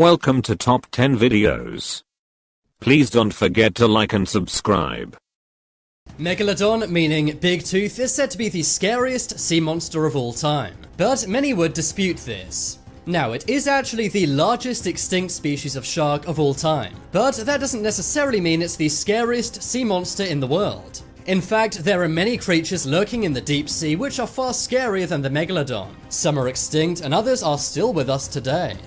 Welcome to Top 10 Videos. Please don't forget to like and subscribe. Megalodon, meaning big tooth, is said to be the scariest sea monster of all time, but many would dispute this. Now, it is actually the largest extinct species of shark of all time, but that doesn't necessarily mean it's the scariest sea monster in the world. In fact, there are many creatures lurking in the deep sea which are far scarier than the Megalodon. Some are extinct and others are still with us today.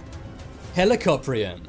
Helicoprion.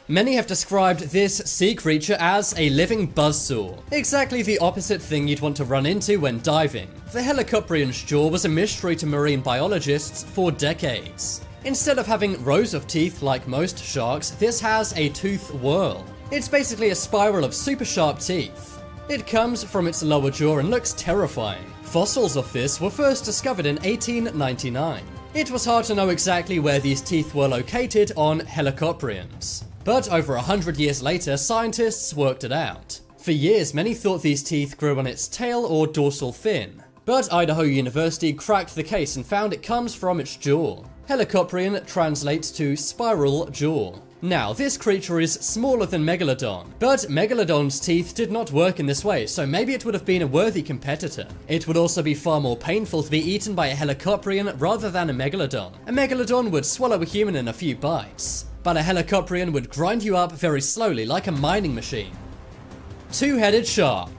Many have described this sea creature as a living buzzsaw, exactly the opposite thing you'd want to run into when diving. The Helicoprion's jaw was a mystery to marine biologists for decades. Instead of having rows of teeth like most sharks, this has a tooth whorl. It's basically a spiral of super sharp teeth. It comes from its lower jaw and looks terrifying. Fossils of this were first discovered in 1899. It was hard to know exactly where these teeth were located on helicoprions. But over 100 years later, scientists worked it out. For years, many thought these teeth grew on its tail or dorsal fin. But Idaho University cracked the case and found it comes from its jaw. Helicoprion translates to spiral jaw. Now, this creature is smaller than Megalodon, but Megalodon's teeth did not work in this way, so maybe it would have been a worthy competitor. It would also be far more painful to be eaten by a Helicoprion rather than a Megalodon. A Megalodon would swallow a human in a few bites, but a Helicoprion would grind you up very slowly like a mining machine. Two-headed shark.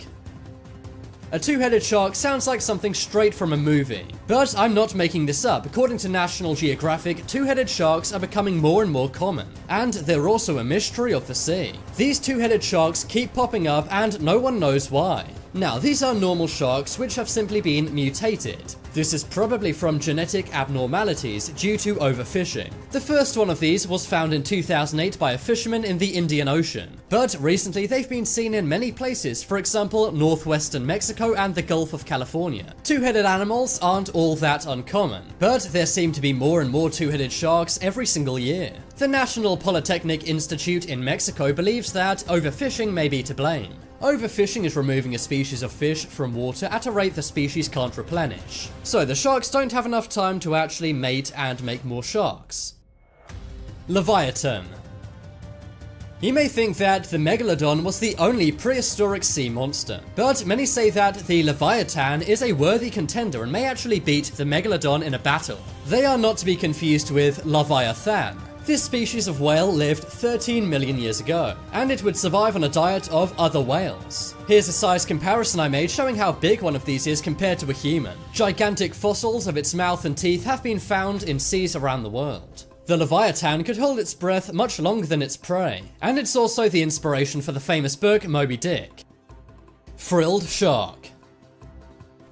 A two-headed shark sounds like something straight from a movie. But I'm not making this up. According to National Geographic, two-headed sharks are becoming more and more common. And they're also a mystery of the sea. These two-headed sharks keep popping up and no one knows why. Now, these are normal sharks which have simply been mutated. This is probably from genetic abnormalities due to overfishing. The first one of these was found in 2008 by a fisherman in the Indian Ocean. But recently they've been seen in many places, for example, northwestern Mexico and the Gulf of California. Two-headed animals aren't all that uncommon, but there seem to be more and more two-headed sharks every single year. The National Polytechnic Institute in Mexico believes that overfishing may be to blame. Overfishing is removing a species of fish from water at a rate the species can't replenish. So the sharks don't have enough time to actually mate and make more sharks. Leviathan. You may think that the Megalodon was the only prehistoric sea monster, but many say that the Leviathan is a worthy contender and may actually beat the Megalodon in a battle. They are not to be confused with Leviathan. This species of whale lived 13 million years ago, and it would survive on a diet of other whales. Here's a size comparison I made showing how big one of these is compared to a human. Gigantic fossils of its mouth and teeth have been found in seas around the world. The Leviathan could hold its breath much longer than its prey, and it's also the inspiration for the famous book Moby Dick. Frilled shark.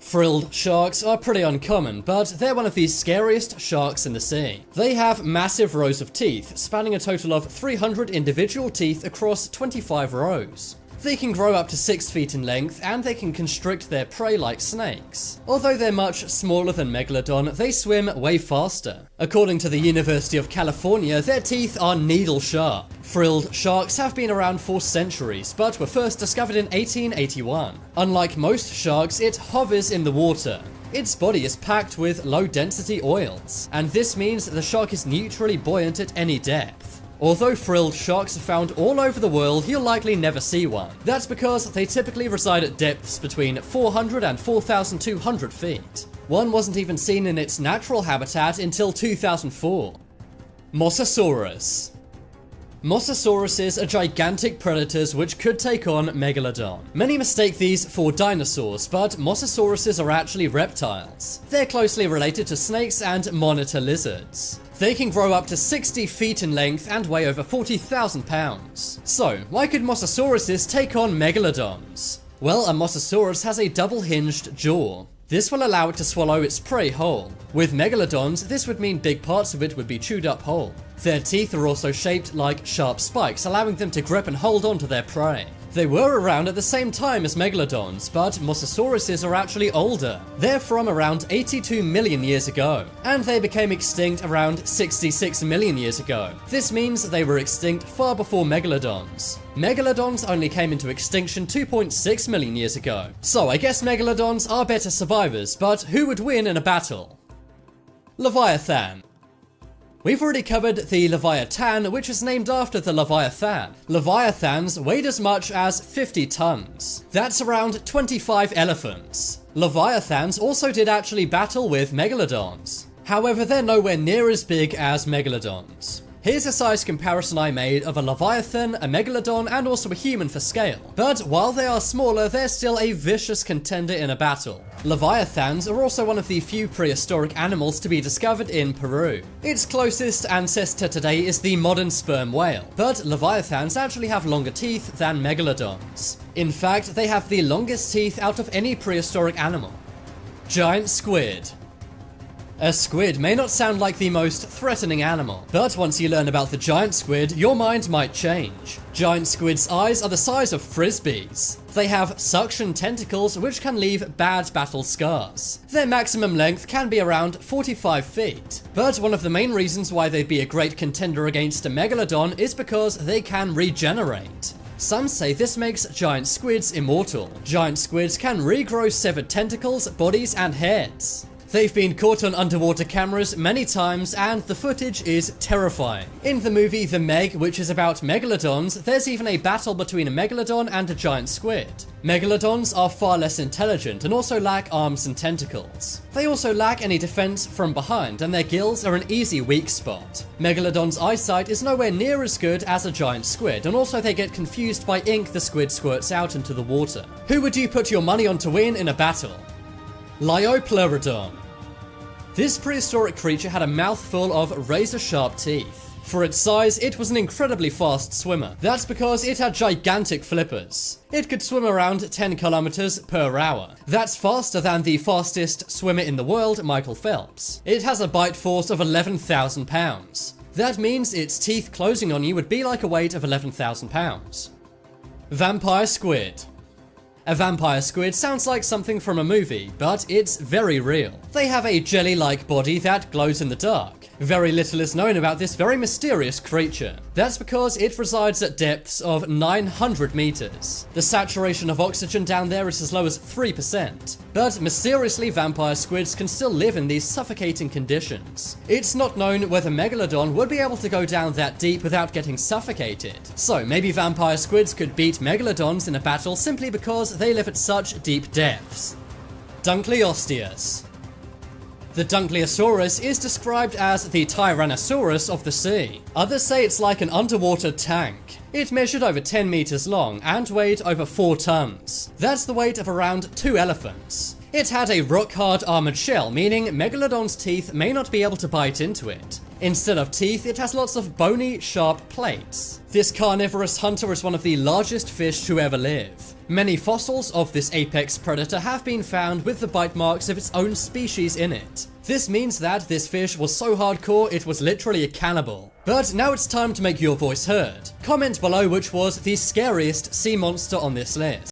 Frilled sharks are pretty uncommon, but they're one of the scariest sharks in the sea. They have massive rows of teeth, spanning a total of 300 individual teeth across 25 rows. They can grow up to 6 feet in length, and they can constrict their prey like snakes. Although they're much smaller than Megalodon, they swim way faster. According to the University of California, their teeth are needle sharp. Frilled sharks have been around for centuries, but were first discovered in 1881. Unlike most sharks, it hovers in the water. Its body is packed with low-density oils, and this means the shark is neutrally buoyant at any depth. Although frilled sharks are found all over the world, you'll likely never see one. That's because they typically reside at depths between 400 and 4,200 feet. One wasn't even seen in its natural habitat until 2004. Mosasaurus. Mosasauruses are gigantic predators which could take on Megalodon. Many mistake these for dinosaurs, but Mosasauruses are actually reptiles. They're closely related to snakes and monitor lizards. They can grow up to 60 feet in length and weigh over 40,000 pounds. So, why could Mosasauruses take on Megalodons? Well, a Mosasaurus has a double-hinged jaw. This will allow it to swallow its prey whole. With Megalodons, this would mean big parts of it would be chewed up whole. Their teeth are also shaped like sharp spikes, allowing them to grip and hold on to their prey. They were around at the same time as Megalodons, but Mosasauruses are actually older. They're from around 82 million years ago, and they became extinct around 66 million years ago. This means they were extinct far before Megalodons. Megalodons only came into extinction 2.6 million years ago. So I guess Megalodons are better survivors, but who would win in a battle? Leviathan. We've already covered the Leviathan, which is named after the Leviathan. Leviathans weighed as much as 50 tons. That's around 25 elephants. Leviathans also did actually battle with Megalodons. However, they're nowhere near as big as Megalodons. Here's a size comparison I made of a Leviathan, a Megalodon, and also a human for scale. But while they are smaller, they're still a vicious contender in a battle. Leviathans are also one of the few prehistoric animals to be discovered in Peru. Its closest ancestor today is the modern sperm whale, but Leviathans actually have longer teeth than Megalodons. In fact, they have the longest teeth out of any prehistoric animal. Giant squid. A squid may not sound like the most threatening animal, but once you learn about the giant squid, your mind might change. Giant squid's eyes are the size of frisbees. They have suction tentacles which can leave bad battle scars. Their maximum length can be around 45 feet. But one of the main reasons why they'd be a great contender against a megalodon is because they can regenerate. Some say this makes giant squids immortal. Giant squids can regrow severed tentacles, bodies, and heads. They've been caught on underwater cameras many times, and the footage is terrifying. In the movie The Meg, which is about megalodons, there's even a battle between a megalodon and a giant squid. Megalodons are far less intelligent and also lack arms and tentacles. They also lack any defense from behind, and their gills are an easy weak spot. Megalodon's eyesight is nowhere near as good as a giant squid, and also they get confused by ink the squid squirts out into the water. Who would you put your money on to win in a battle? Liopleurodon. This prehistoric creature had a mouthful of razor-sharp teeth. For its size, it was an incredibly fast swimmer. That's because it had gigantic flippers. It could swim around 10 kilometers per hour. That's faster than the fastest swimmer in the world, Michael Phelps. It has a bite force of 11,000 pounds. That means its teeth closing on you would be like a weight of 11,000 pounds. Vampire squid. A vampire squid sounds like something from a movie, but it's very real. They have a jelly-like body that glows in the dark. Very little is known about this very mysterious creature. That's because it resides at depths of 900 meters. The saturation of oxygen down there is as low as 3%. But mysteriously, vampire squids can still live in these suffocating conditions. It's not known whether Megalodon would be able to go down that deep without getting suffocated. So maybe vampire squids could beat Megalodons in a battle simply because they live at such deep depths. Dunkleosteus. The Dunkleosaurus is described as the Tyrannosaurus of the sea. Others say it's like an underwater tank. It measured over 10 meters long and weighed over 4 tons. That's the weight of around 2 elephants. It had a rock-hard armored shell, meaning Megalodon's teeth may not be able to bite into it. Instead of teeth, it has lots of bony, sharp plates. This carnivorous hunter is one of the largest fish to ever live. Many fossils of this apex predator have been found with the bite marks of its own species in it. This means that this fish was so hardcore it was literally a cannibal. But now it's time to make your voice heard. Comment below which was the scariest sea monster on this list.